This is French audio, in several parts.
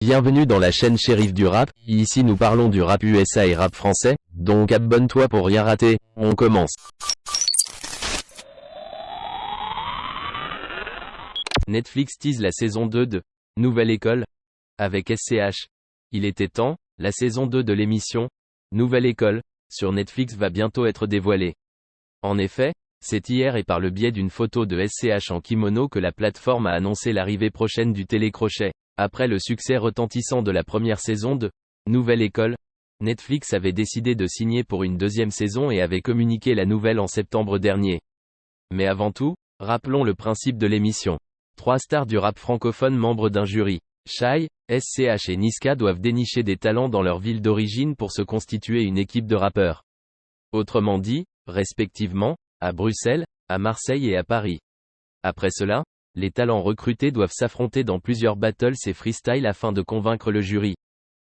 Bienvenue dans la chaîne Shérif du rap, ici nous parlons du rap USA et rap français, donc abonne-toi pour rien rater, on commence. Netflix tease la saison 2 de Nouvelle École avec SCH. Il était temps, la saison 2 de l'émission Nouvelle École sur Netflix va bientôt être dévoilée. En effet, c'est hier et par le biais d'une photo de SCH en kimono que la plateforme a annoncé l'arrivée prochaine du télécrochet. Après le succès retentissant de la première saison de Nouvelle École, Netflix avait décidé de signer pour une deuxième saison et avait communiqué la nouvelle en septembre dernier. Mais avant tout, rappelons le principe de l'émission. 3 stars du rap francophone membres d'un jury, Shai, SCH et Niska doivent dénicher des talents dans leur ville d'origine pour se constituer une équipe de rappeurs. Autrement dit, respectivement, à Bruxelles, à Marseille et à Paris. Après cela, les talents recrutés doivent s'affronter dans plusieurs battles et freestyle afin de convaincre le jury.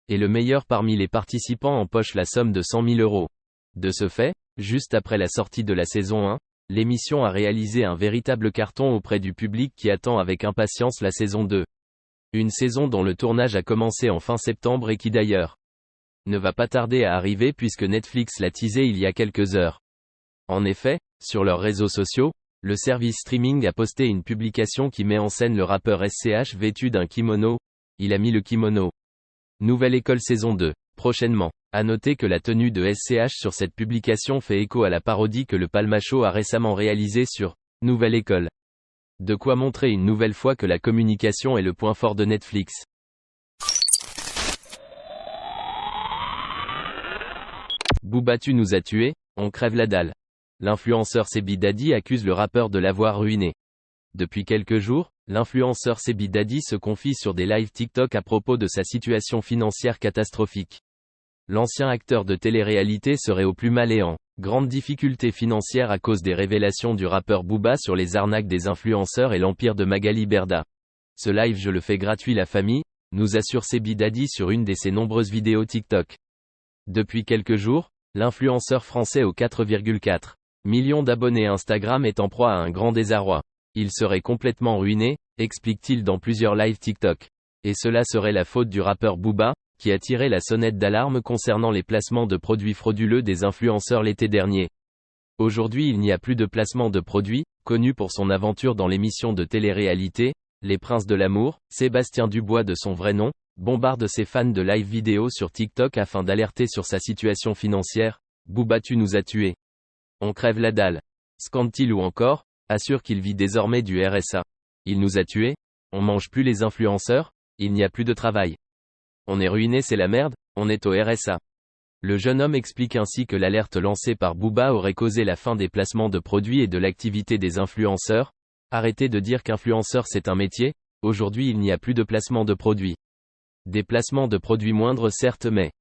Et le meilleur parmi les participants empoche la somme de 100 000 €. De ce fait, juste après la sortie de la saison 1, l'émission a réalisé un véritable carton auprès du public qui attend avec impatience la saison 2. Une saison dont le tournage a commencé en fin septembre et qui d'ailleurs ne va pas tarder à arriver puisque Netflix l'a teasé il y a quelques heures. En effet, sur leurs réseaux sociaux, le service streaming a posté une publication qui met en scène le rappeur SCH vêtu d'un kimono. Il a mis le kimono. Nouvelle École saison 2. Prochainement. À noter que la tenue de SCH sur cette publication fait écho à la parodie que le Palma Show a récemment réalisée sur Nouvelle École. De quoi montrer une nouvelle fois que la communication est le point fort de Netflix. Booba tu nous as tués, on crève la dalle. L'influenceur Sebi Daddy accuse le rappeur de l'avoir ruiné. Depuis quelques jours, l'influenceur Sebi Daddy se confie sur des lives TikTok à propos de sa situation financière catastrophique. L'ancien acteur de télé-réalité serait au plus mal et en grande difficulté financière à cause des révélations du rappeur Booba sur les arnaques des influenceurs et l'empire de Magali Berda. Ce live je le fais gratuit la famille, nous assure Sebi Daddy sur une de ses nombreuses vidéos TikTok. Depuis quelques jours, l'influenceur français aux 4,4 millions d'abonnés Instagram est en proie à un grand désarroi. Il serait complètement ruiné, explique-t-il dans plusieurs lives TikTok. Et cela serait la faute du rappeur Booba, qui a tiré la sonnette d'alarme concernant les placements de produits frauduleux des influenceurs l'été dernier. Aujourd'hui il n'y a plus de placement de produits, connu pour son aventure dans l'émission de télé-réalité, Les Princes de l'amour, Sébastien Dubois de son vrai nom, bombarde ses fans de live vidéo sur TikTok afin d'alerter sur sa situation financière. Booba tu nous as tués. On crève la dalle. Scande-t-il ou encore, assure qu'il vit désormais du RSA. Il nous a tués. On mange plus les influenceurs. Il n'y a plus de travail. On est ruiné c'est la merde, on est au RSA. Le jeune homme explique ainsi que l'alerte lancée par Booba aurait causé la fin des placements de produits et de l'activité des influenceurs. Arrêtez de dire qu'influenceur c'est un métier, aujourd'hui il n'y a plus de placement de produits. Des placements de produits moindres certes mais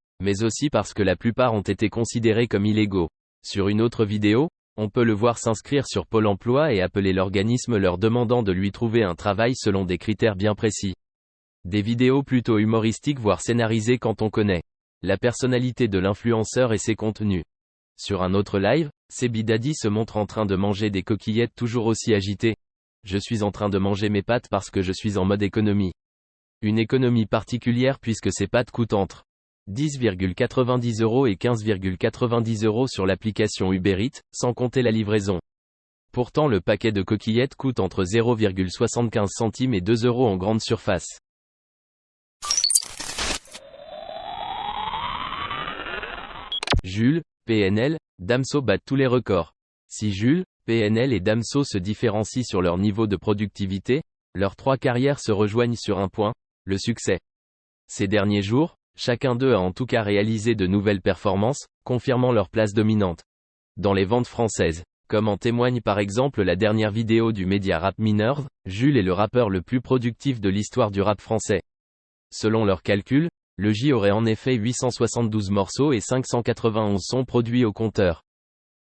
aussi parce que la plupart ont été considérés comme illégaux. Sur une autre vidéo, on peut le voir s'inscrire sur Pôle emploi et appeler l'organisme leur demandant de lui trouver un travail selon des critères bien précis. Des vidéos plutôt humoristiques voire scénarisées quand on connaît la personnalité de l'influenceur et ses contenus. Sur un autre live, Sebi Daddy se montre en train de manger des coquillettes toujours aussi agitées. Je suis en train de manger mes pâtes parce que je suis en mode économie. Une économie particulière puisque ces pâtes coûtent entre 10,90 € et 15,90 € sur l'application Uber Eats, sans compter la livraison. Pourtant le paquet de coquillettes coûte entre 0,75 centimes et 2 € en grande surface. Jules, PNL, Damso battent tous les records. Si Jules, PNL et Damso se différencient sur leur niveau de productivité, leurs 3 carrières se rejoignent sur un point, le succès. Ces derniers jours, chacun d'eux a en tout cas réalisé de nouvelles performances, confirmant leur place dominante dans les ventes françaises. Comme en témoigne par exemple la dernière vidéo du média Rap Minerve, Jules est le rappeur le plus productif de l'histoire du rap français. Selon leurs calculs, le J aurait en effet 872 morceaux et 591 sons produits au compteur.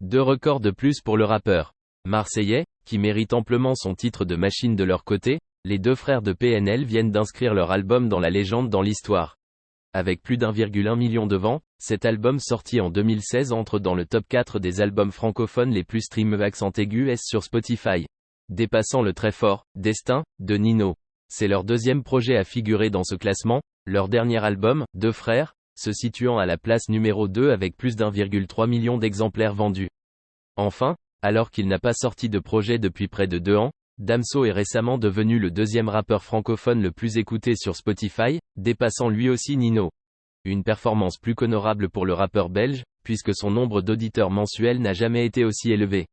2 records de plus pour le rappeur marseillais, qui mérite amplement son titre de machine de leur côté. Les 2 frères de PNL viennent d'inscrire leur album dans la légende dans l'histoire. Avec plus d'1,1 million de ventes, cet album sorti en 2016 entre dans le top 4 des albums francophones les plus streamés accent aigu S sur Spotify. Dépassant le très fort Destin de Nino. C'est leur deuxième projet à figurer dans ce classement, leur dernier album, Deux Frères, se situant à la place numéro 2 avec plus d'1,3 million d'exemplaires vendus. Enfin, alors qu'il n'a pas sorti de projet depuis près de 2 ans, Damso est récemment devenu le deuxième rappeur francophone le plus écouté sur Spotify, dépassant lui aussi Nino. Une performance plus qu'honorable pour le rappeur belge, puisque son nombre d'auditeurs mensuels n'a jamais été aussi élevé.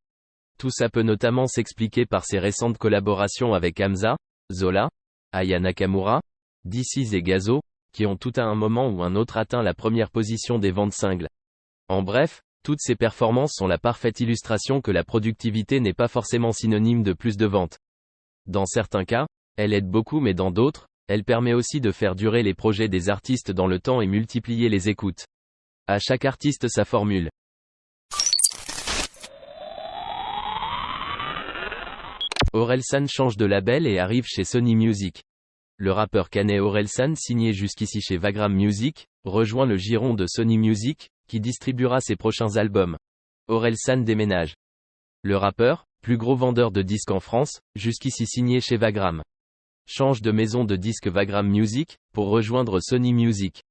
Tout ça peut notamment s'expliquer par ses récentes collaborations avec Hamza, Zola, Aya Nakamura, DC's et Gazo, qui ont tout à un moment ou un autre atteint la première position des ventes singles. En bref, toutes ces performances sont la parfaite illustration que la productivité n'est pas forcément synonyme de plus de ventes. Dans certains cas, elle aide beaucoup, mais dans d'autres, elle permet aussi de faire durer les projets des artistes dans le temps et multiplier les écoutes. À chaque artiste sa formule. Orelsan change de label et arrive chez Sony Music. Le rappeur canet Orelsan, signé jusqu'ici chez Vagram Music, rejoint le giron de Sony Music, qui distribuera ses prochains albums. Orelsan déménage. Le rappeur, plus gros vendeur de disques en France, jusqu'ici signé chez Vagram, change de maison de disques Vagram Music, pour rejoindre Sony Music.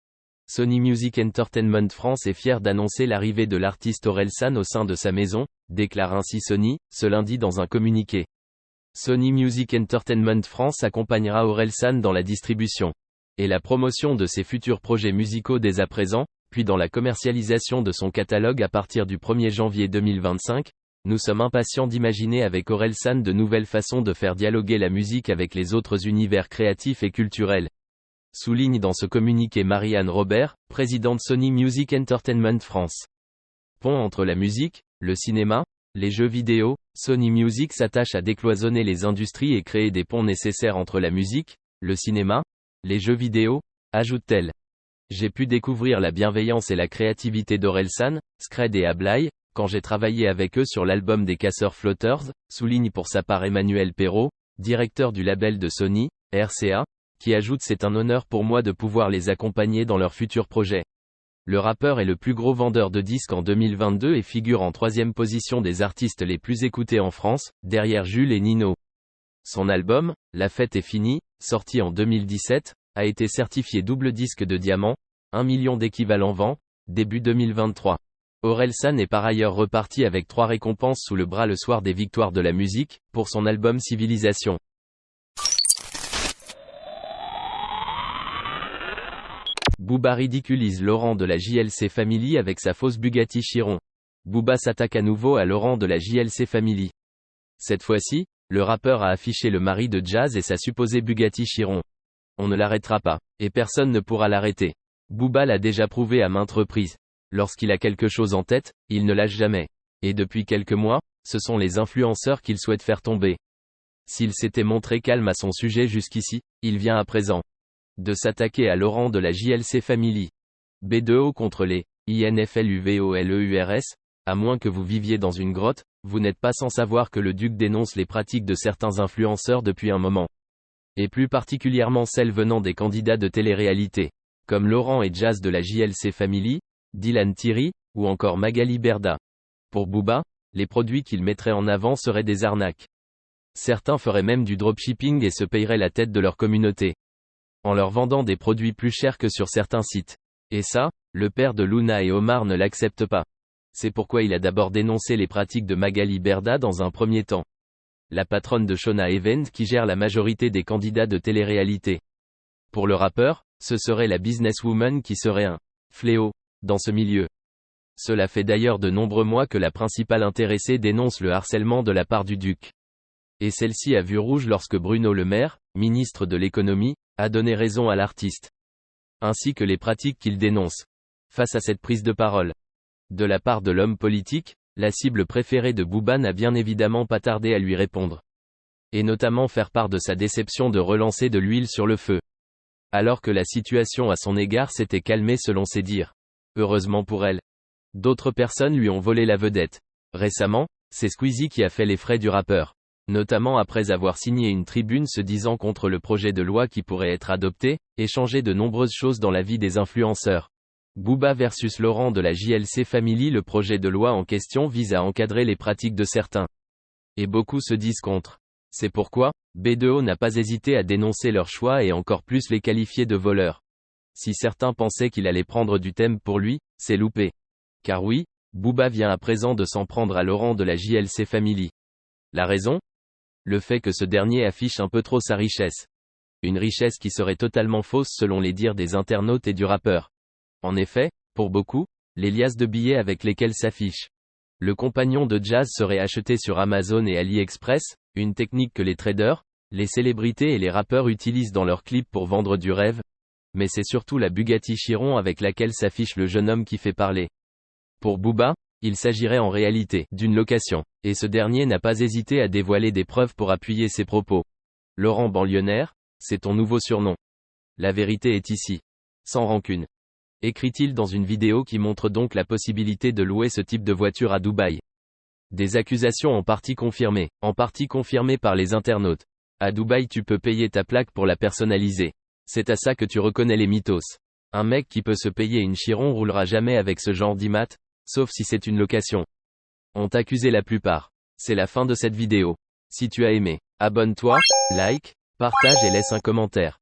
Sony Music Entertainment France est fier d'annoncer l'arrivée de l'artiste Orelsan au sein de sa maison, déclare ainsi Sony, ce lundi dans un communiqué. Sony Music Entertainment France accompagnera Orelsan dans la distribution et la promotion de ses futurs projets musicaux dès à présent, puis dans la commercialisation de son catalogue à partir du 1er janvier 2025. Nous sommes impatients d'imaginer avec Orelsan de nouvelles façons de faire dialoguer la musique avec les autres univers créatifs et culturels. Souligne dans ce communiqué Marianne Robert, présidente Sony Music Entertainment France. Pont entre la musique, le cinéma, les jeux vidéo, Sony Music s'attache à décloisonner les industries et créer des ponts nécessaires entre la musique, le cinéma, les jeux vidéo, ajoute-t-elle. J'ai pu découvrir la bienveillance et la créativité d'Orelsan, Scred et Ablai, quand j'ai travaillé avec eux sur l'album des Casseurs Flotters, souligne pour sa part Emmanuel Perrault, directeur du label de Sony, RCA, qui ajoute: c'est un honneur pour moi de pouvoir les accompagner dans leurs futurs projets. Le rappeur est le plus gros vendeur de disques en 2022 et figure en 3e position des artistes les plus écoutés en France, derrière Jules et Nino. Son album, La Fête est finie, sorti en 2017, a été certifié double disque de diamant, 1 million d'équivalents vents, début 2023. Orelsan est par ailleurs reparti avec 3 récompenses sous le bras le soir des Victoires de la musique, pour son album Civilisation. Booba ridiculise Laurent de la JLC Family avec sa fausse Bugatti Chiron. Booba s'attaque à nouveau à Laurent de la JLC Family. Cette fois-ci, le rappeur a affiché le mari de Jazz et sa supposée Bugatti Chiron. On ne l'arrêtera pas, et personne ne pourra l'arrêter. Booba l'a déjà prouvé à maintes reprises. Lorsqu'il a quelque chose en tête, il ne lâche jamais. Et depuis quelques mois, ce sont les influenceurs qu'il souhaite faire tomber. S'il s'était montré calme à son sujet jusqu'ici, il vient à présent de s'attaquer à Laurent de la JLC Family. B2O contre les INFLUVOLEURS, à moins que vous viviez dans une grotte, vous n'êtes pas sans savoir que le Duc dénonce les pratiques de certains influenceurs depuis un moment. Et plus particulièrement celles venant des candidats de télé-réalité, comme Laurent et Jazz de la JLC Family, Dylan Thierry, ou encore Magali Berda. Pour Booba, les produits qu'il mettrait en avant seraient des arnaques. Certains feraient même du dropshipping et se paieraient la tête de leur communauté, en leur vendant des produits plus chers que sur certains sites. Et ça, le père de Luna et Omar ne l'accepte pas. C'est pourquoi il a d'abord dénoncé les pratiques de Magali Berda dans un premier temps, la patronne de Shona Event qui gère la majorité des candidats de télé-réalité. Pour le rappeur, ce serait la businesswoman qui serait un fléau dans ce milieu. Cela fait d'ailleurs de nombreux mois que la principale intéressée dénonce le harcèlement de la part du Duc. Et celle-ci a vu rouge lorsque Bruno Le Maire, ministre de l'économie, a donné raison à l'artiste, ainsi que les pratiques qu'il dénonce. Face à cette prise de parole de la part de l'homme politique, la cible préférée de Booba n'a bien évidemment pas tardé à lui répondre. Et notamment faire part de sa déception de relancer de l'huile sur le feu. Alors que la situation à son égard s'était calmée selon ses dires. Heureusement pour elle. D'autres personnes lui ont volé la vedette. Récemment, c'est Squeezie qui a fait les frais du rappeur. Notamment après avoir signé une tribune se disant contre le projet de loi qui pourrait être adopté, et changer de nombreuses choses dans la vie des influenceurs. Booba versus Laurent de la JLC Family. Le projet de loi en question vise à encadrer les pratiques de certains. Et beaucoup se disent contre. C'est pourquoi, B2O n'a pas hésité à dénoncer leur choix et encore plus les qualifier de voleurs. Si certains pensaient qu'il allait prendre du thème pour lui, c'est loupé. Car oui, Booba vient à présent de s'en prendre à Laurent de la JLC Family. La raison? Le fait que ce dernier affiche un peu trop sa richesse. Une richesse qui serait totalement fausse selon les dires des internautes et du rappeur. En effet, pour beaucoup, les liasses de billets avec lesquelles s'affiche le compagnon de jazz serait acheté sur Amazon et AliExpress, une technique que les traders, les célébrités et les rappeurs utilisent dans leurs clips pour vendre du rêve. Mais c'est surtout la Bugatti Chiron avec laquelle s'affiche le jeune homme qui fait parler. Pour Booba, il s'agirait en réalité d'une location, et ce dernier n'a pas hésité à dévoiler des preuves pour appuyer ses propos. Laurent Banlieunnaire, c'est ton nouveau surnom. La vérité est ici. Sans rancune. Écrit-il dans une vidéo qui montre donc la possibilité de louer ce type de voiture à Dubaï. Des accusations en partie confirmées par les internautes. À Dubaï tu peux payer ta plaque pour la personnaliser. C'est à ça que tu reconnais les mythos. Un mec qui peut se payer une Chiron roulera jamais avec ce genre d'imat, sauf si c'est une location. Ont accusé la plupart. C'est la fin de cette vidéo. Si tu as aimé, abonne-toi, like, partage et laisse un commentaire.